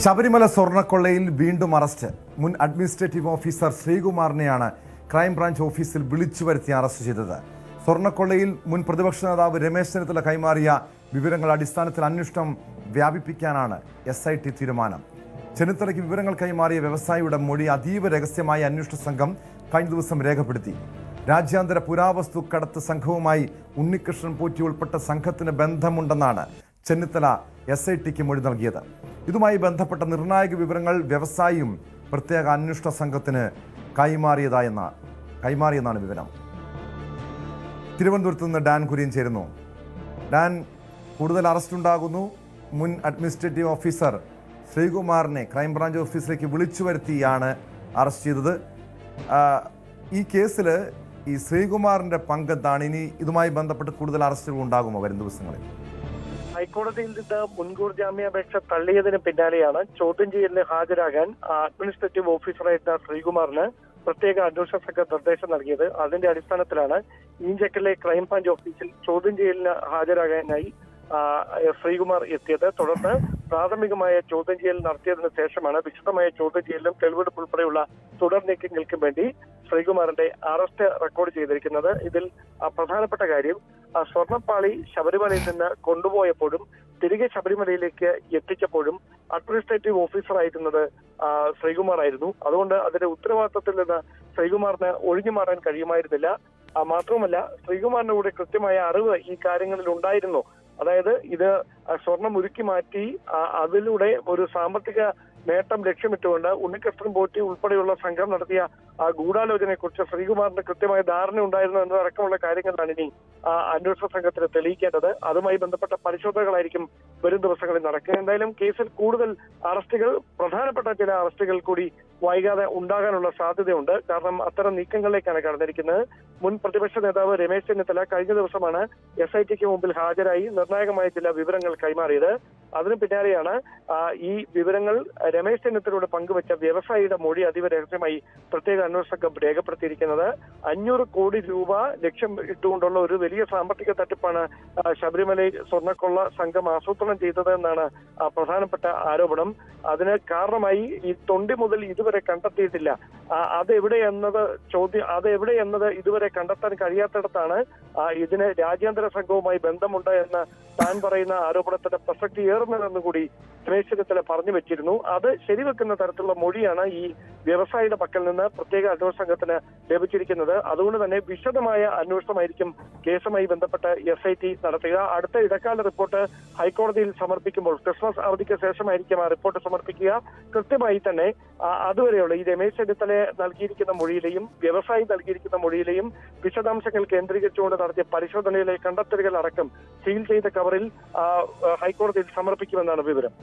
ശബരിമല സ്വർണ്ണക്കൊള്ളയിൽ വീണ്ടും അറസ്റ്റ്. മുൻ administrative officer ശ്രീകുമാറിനെയാണ് crime branch ഓഫീസിൽ വിളിച്ചു വരുത്തി അറസ്റ്റ് ചെയ്തത്. സ്വർണ്ണക്കൊള്ളയിൽ മുൻ പ്രതിപക്ഷ നേതാവ് രമേശ് ചെന്നിത്തല കൈമാറിയ വിവരങ്ങൾ അടിസ്ഥാനത്തിൽ അന്വേഷണം വ്യാപിപ്പിക്കാനാണ് SIT തീരുമാനം. ചെന്നിത്തലയ്ക്ക് വിവരങ്ങൾ കൈമാറിയ വ്യവസായിയുടെ മൊഴി അതീവ രഹസ്യമായ അന്വേഷണ സംഘം കഴിഞ്ഞ ദിവസം രേഖപ്പെടുത്തി. രാജ്യാന്തര പുരാവസ്തു കടത്ത് സംഘവുമായി ഉണ്ണികൃഷ്ണൻ പോറ്റി ഉൾപ്പെട്ട സംഘത്തിന് ബന്ധമുണ്ടെന്നാണ് ചെന്നിത്തല SITക്ക് മൊഴി നൽകിയത്. ഇതുമായി ബന്ധപ്പെട്ട നിർണായക വിവരങ്ങൾ വ്യവസായിയും പ്രത്യേക അന്വേഷണ സംഘത്തിന് കൈമാറിയെന്നാണ് വിവരം. തിരുവനന്തപുരത്ത് നിന്ന് ഡാൻ കുര്യൻ ചേരുന്നു. ഡാൻ, കൂടുതൽ അറസ്റ്റ് ഉണ്ടാകുന്നു. മുൻ അഡ്മിനിസ്ട്രേറ്റീവ് ഓഫീസർ ശ്രീകുമാറിനെ ക്രൈംബ്രാഞ്ച് ഓഫീസിലേക്ക് വിളിച്ചു വരുത്തിയാണ് അറസ്റ്റ് ചെയ്തത്. ഈ കേസിൽ ഈ ശ്രീകുമാറിന്റെ പങ്കെന്താണ്? ഇനി ഇതുമായി ബന്ധപ്പെട്ട് കൂടുതൽ അറസ്റ്റുകൾ ഉണ്ടാകുമോ വരും ദിവസങ്ങളിൽ? ഹൈക്കോടതിയിൽ നിന്ന് മുൻകൂർ ജാമ്യാപേക്ഷ തള്ളിയതിന് പിന്നാലെയാണ് ചോദ്യം ചെയ്യലിന് ഹാജരാകാൻ അഡ്മിനിസ്ട്രേറ്റീവ് ഓഫീസറായിരുന്ന ശ്രീകുമാറിന് പ്രത്യേക അന്വേഷണ സംഘം നിർദ്ദേശം നൽകിയത്. അതിന്റെ അടിസ്ഥാനത്തിലാണ് ഈഞ്ചക്കലിലെ ക്രൈംബ്രാഞ്ച് ഓഫീസിൽ ചോദ്യം ചെയ്യലിന് ഹാജരാകാനായി ശ്രീകുമാർ എത്തിയത്. തുടർന്ന് പ്രാഥമികമായ ചോദ്യം ചെയ്യൽ നടത്തിയതിനു ശേഷമാണ് വിശദമായ ചോദ്യം ചെയ്യലിലും തെളിവെടുപ്പ് ഉൾപ്പെടെയുള്ള തുടർ നീക്കങ്ങൾക്കും വേണ്ടി ശ്രീകുമാറിന്റെ അറസ്റ്റ് റെക്കോർഡ് ചെയ്തിരിക്കുന്നത്. ഇതിൽ പ്രധാനപ്പെട്ട കാര്യം, സ്വർണ്ണപ്പാളി ശബരിമലയിൽ നിന്ന് കൊണ്ടുപോയപ്പോഴും തിരികെ ശബരിമലയിലേക്ക് എത്തിച്ചപ്പോഴും അഡ്മിനിസ്ട്രേറ്റീവ് ഓഫീസറായിരുന്നത് ശ്രീകുമാർ ആയിരുന്നു. അതുകൊണ്ട് അതിന്റെ ഉത്തരവാദിത്തത്തിൽ നിന്ന് ശ്രീകുമാറിന് ഒഴിഞ്ഞു മാറാൻ കഴിയുമായിരുന്നില്ല. മാത്രവുമല്ല, ശ്രീകുമാറിന്റെ കൂടെ കൃത്യമായ അറിവ് ഈ കാര്യങ്ങളിൽ ഉണ്ടായിരുന്നു. അതായത് ഇത് സ്വർണം ഉരുക്കി മാറ്റി അതിലൂടെ ഒരു സാമ്പത്തിക നേട്ടം ലക്ഷ്യമിട്ടുകൊണ്ട് ഉണ്ണികൃഷ്ണൻ പോറ്റി ഉൾപ്പെടെയുള്ള സംഘം നടത്തിയ ഗൂഢാലോചനയെക്കുറിച്ച് ശ്രീകുമാറിന് കൃത്യമായ ധാരണ ഉണ്ടായിരുന്നു എന്നതടക്കമുള്ള കാര്യങ്ങളാണ് ഇനി അന്വേഷണ സംഘത്തിന് തെളിയിക്കേണ്ടത്. അതുമായി ബന്ധപ്പെട്ട പരിശോധനകളായിരിക്കും വരും ദിവസങ്ങളിൽ നടക്കുക. എന്തായാലും കേസിൽ കൂടുതൽ അറസ്റ്റുകൾ, പ്രധാനപ്പെട്ട ചില അറസ്റ്റുകൾ കൂടി വൈകാതെ ഉണ്ടാകാനുള്ള സാധ്യതയുണ്ട്. കാരണം അത്തരം നീക്കങ്ങളിലേക്കാണ് കടന്നിരിക്കുന്നത്. മുൻ പ്രതിപക്ഷ നേതാവ് രമേശ് ചെന്നിത്തല കഴിഞ്ഞ ദിവസമാണ് SITക്ക് മുമ്പിൽ ഹാജരായി നിർണായകമായ ചില വിവരങ്ങൾ കൈമാറിയത്. അതിനു പിന്നാലെയാണ് ഈ വിവരങ്ങൾ രമേശ് ചെന്നിത്തലയോട് പങ്കുവച്ച വ്യവസായിയുടെ മൊഴി അതീവ രഹസ്യമായി പ്രത്യേക അന്വേഷണ സംഘം രേഖപ്പെടുത്തിയിരിക്കുന്നത്. 500 കോടി രൂപ ലക്ഷ്യം ഇട്ടുകൊണ്ടുള്ള ഒരു വലിയ സാമ്പത്തിക തട്ടിപ്പാണ് ശബരിമലയിൽ സ്വർണ്ണക്കൊള്ള സംഘം ആസൂത്രണം ചെയ്തത് എന്നാണ് പ്രധാനപ്പെട്ട ആരോപണം. അതിന് കാരണമായി ഈ തൊണ്ടി മുതൽ ഇതുവരെ കണ്ടെത്തിയിട്ടില്ല. അതെവിടെ എന്നത് ഇതുവരെ കണ്ടെത്താൻ കഴിയാത്തിടത്താണ് ഇതിന് രാജ്യാന്തര സംഘവുമായി ബന്ധമുണ്ട് എന്ന് താൻ പറയുന്ന ആരോപണത്തിന്റെ പ്രസക്തി ഏറുന്നതെന്ന് കൂടി രമേശ് ചെന്നിത്തല പറഞ്ഞു വെച്ചിരുന്നു. അത് ശരിവെക്കുന്ന തരത്തിലുള്ള മൊഴിയാണ് ഈ വ്യവസായിയുടെ പക്കൽ നിന്ന് പ്രത്യേക അന്വേഷണ സംഘത്തിന് ലഭിച്ചിരിക്കുന്നത്. അതുകൊണ്ട് തന്നെ വിശദമായ അന്വേഷണമായിരിക്കും കേസുമായി ബന്ധപ്പെട്ട് SIT നടത്തുക. അടുത്ത ഇടക്കാല റിപ്പോർട്ട് ഹൈക്കോടതിയിൽ സമർപ്പിക്കുമ്പോൾ ക്രിസ്മസ് അവധിക്ക് ശേഷമായിരിക്കും ആ റിപ്പോർട്ട് സമർപ്പിക്കുക. കൃത്യമായി തന്നെ അതുവരെയുള്ള ഈ രമേശ് ചെന്നിത്തല നൽകിയിരിക്കുന്ന മൊഴിയിലെയും വ്യവസായി നൽകിയിരിക്കുന്ന മൊഴിയിലെയും വിശദാംശങ്ങൾ കേന്ദ്രീകരിച്ചുകൊണ്ട് നടത്തിയ പരിശോധനയിലെ കണ്ടെത്തലുകൾ അടക്കം സീൽ ചെയ്ത കവറിൽ ഹൈക്കോടതിയിൽ സമർപ്പിക്കുമെന്നാണ് വിവരം.